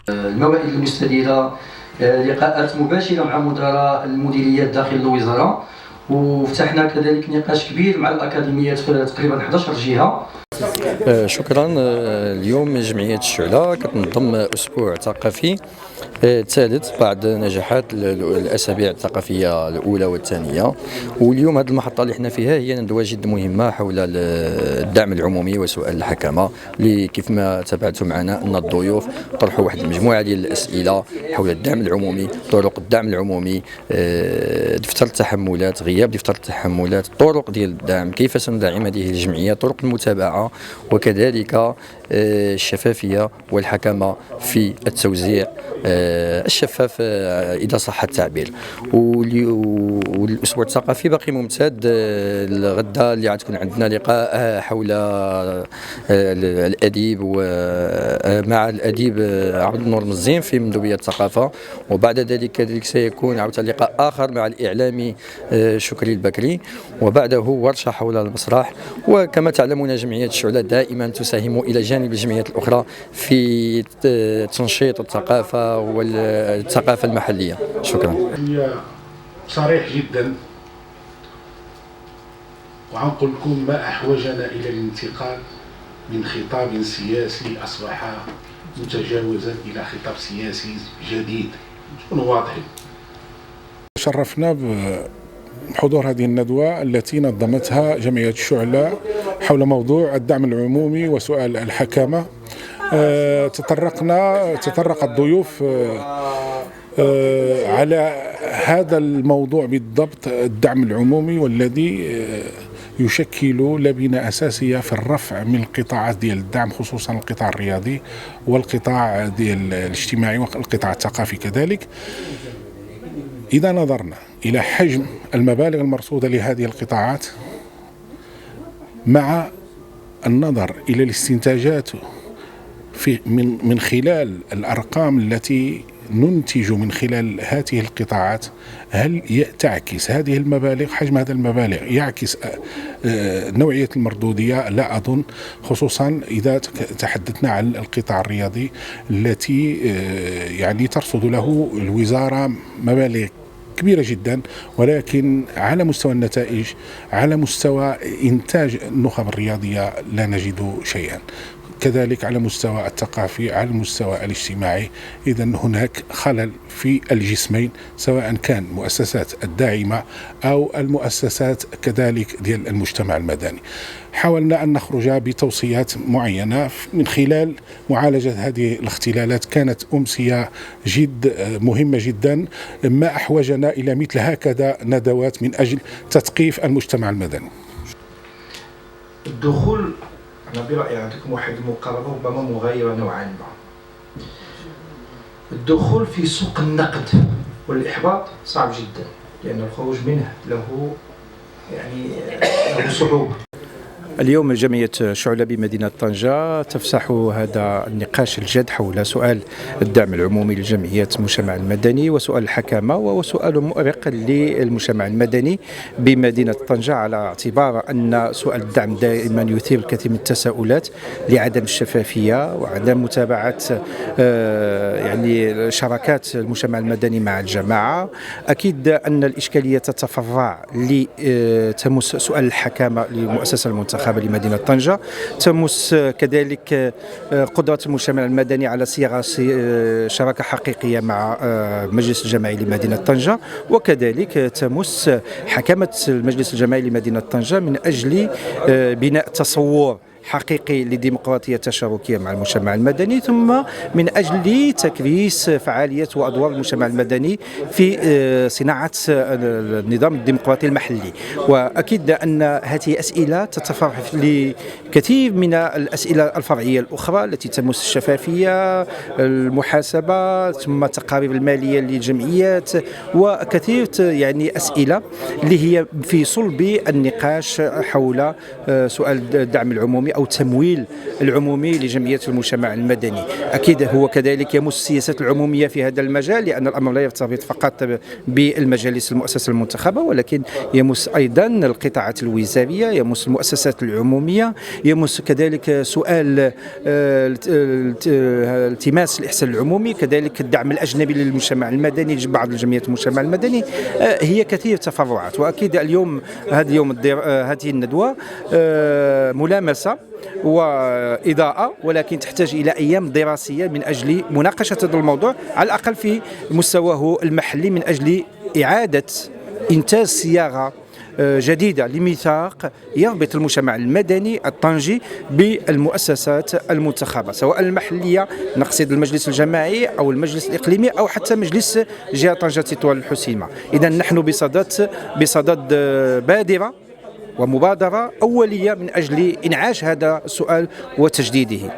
الموائد المستديرة، لقاءات مباشرة مع مدراء المديريات داخل الوزارة، وفتحنا كذلك نقاش كبير مع الأكاديميات في تقريبا 11 جهة. شكرا. اليوم جمعية الشعلة كتنظم أسبوع ثقافي ثالث بعد نجاحات الأسابيع الثقافية الأولى والثانية. واليوم هذه المحطة اللي احنا فيها هي ندوة جد مهمة حول الدعم العمومي وسؤال الحكمة، اللي كيف ما تابعتوا معنا أن الضيوف طرحوا واحد المجموعة ديال الأسئلة حول الدعم العمومي، طرق الدعم العمومي، دفتر التحملات، غياب دفتر التحملات، طرق ديال الدعم، كيف سندعم هذه الجمعية، طرق المتابعة، وكذلك الشفافية والحكمة في التوزيع الشفاف إذا صح التعبير. والأسبوع الثقافي باقي ممتد. الغدا اللي غتكون عندنا لقاء حول الأديب ومع الأديب عبد النور مزين في مندوبية الثقافة، وبعد ذلك كذلك سيكون عاوتاني لقاء آخر مع الإعلامي شكري البكري، وبعده ورشة حول المسرح. وكما تعلمون جمعية الشعلة دائما تساهم إلى جانب الجمعيات الأخرى في تنشيط الثقافة والثقافة المحلية. شكرا. هي صريح جدا، وعنقول لكم ما أحوجنا إلى الانتقال من خطاب سياسي أصبح متجاوزا إلى خطاب سياسي جديد واضح. شرفنا بحضور هذه الندوة التي نظمتها جمعية الشعلة حول موضوع الدعم العمومي وسؤال الحكامة. تطرق الضيوف على هذا الموضوع بالضبط، الدعم العمومي، والذي يشكل لبنة أساسية في الرفع من القطاعات ديال الدعم، خصوصا القطاع الرياضي والقطاع ديال الاجتماعي والقطاع الثقافي كذلك. إذا نظرنا إلى حجم المبالغ المرصودة لهذه القطاعات مع النظر إلى الاستنتاجات من خلال الأرقام التي ننتج من خلال هذه القطاعات، هل تعكس هذه المبالغ، حجم هذه المبالغ يعكس نوعية المردودية؟ لا أظن، خصوصا إذا تحدثنا عن القطاع الرياضي التي يعني ترصد له الوزارة مبالغ كبيرة جدا، ولكن على مستوى النتائج، على مستوى إنتاج النخب الرياضية لا نجد شيئا. كذلك على المستوى الثقافي، على المستوى الاجتماعي. إذا هناك خلل في الجسمين، سواء كان المؤسسات الداعمة أو المؤسسات كذلك ديال المجتمع المدني. حاولنا أن نخرج بتوصيات معينة من خلال معالجة هذه الاختلالات. كانت أمسية مهمة جدا، ما أحوجنا إلى مثل هكذا ندوات من أجل تثقيف المجتمع المدني. الدخول، أنا برأيي عندكم واحد المقاربة ربما مغايرة نوعا ما. الدخول في سوق النقد والإحباط صعب جدا، لأن الخروج منه له صعوبة. اليوم جمعية شعلة بمدينة طنجة تفسح هذا النقاش الجاد حول سؤال الدعم العمومي للجمعيات المجتمع المدني وسؤال الحكامة، وهو سؤال مؤرق للمجتمع المدني بمدينة طنجة، على اعتبار أن سؤال الدعم دائما يثير الكثير من التساؤلات لعدم الشفافية وعدم متابعة شراكات المجتمع المدني مع الجماعة. أكيد أن الإشكالية تتفرع لتمس سؤال الحكامة للمؤسسة المنتخبة لمدينة طنجة، تمس كذلك قدرة المجتمع المدني على صياغة شراكة حقيقية مع مجلس الجمعي لمدينة طنجة، وكذلك تمس حكامة المجلس الجمعي لمدينة طنجة من أجل بناء تصور حقيقي للديمقراطية التشاركية مع المجتمع المدني، ثم من أجل تكريس فعالية وأدوار المجتمع المدني في صناعة النظام الديمقراطي المحلي. وأكيد أن هذه أسئلة تتفرع لكثير من الأسئلة الفرعية الأخرى التي تمس الشفافية، المحاسبة، ثم التقارير المالية للجمعيات، وكثير أسئلة اللي هي في صلب النقاش حول سؤال الدعم العمومي أو التمويل العمومي لجمعيات المجتمع المدني. أكيد هو كذلك يمس السياسات العمومية في هذا المجال، لأن الأمر لا يرتبط فقط بالمجالس المؤسسة المنتخبة، ولكن يمس أيضا القطاعات الوزارية، يمس المؤسسات العمومية، يمس كذلك سؤال التماس الإحسان العمومي، كذلك الدعم الأجنبي للمجتمع المدني، بعض الجمعيات المجتمع المدني. هي كثير تفرعات. وأكيد اليوم هذه الندوة ملامسة وإضاءة، ولكن تحتاج إلى أيام دراسية من أجل مناقشة هذا الموضوع على الأقل في مستواه المحلي، من أجل إعادة إنتاج صياغة جديدة لميثاق يربط المجتمع المدني الطنجي بالمؤسسات المنتخبة، سواء المحلية، نقصد المجلس الجماعي أو المجلس الإقليمي أو حتى مجلس جهة طنجة تطوان الحسيمة. إذا نحن بصدد بادرة ومبادرة أولية من أجل إنعاش هذا السؤال وتجديده.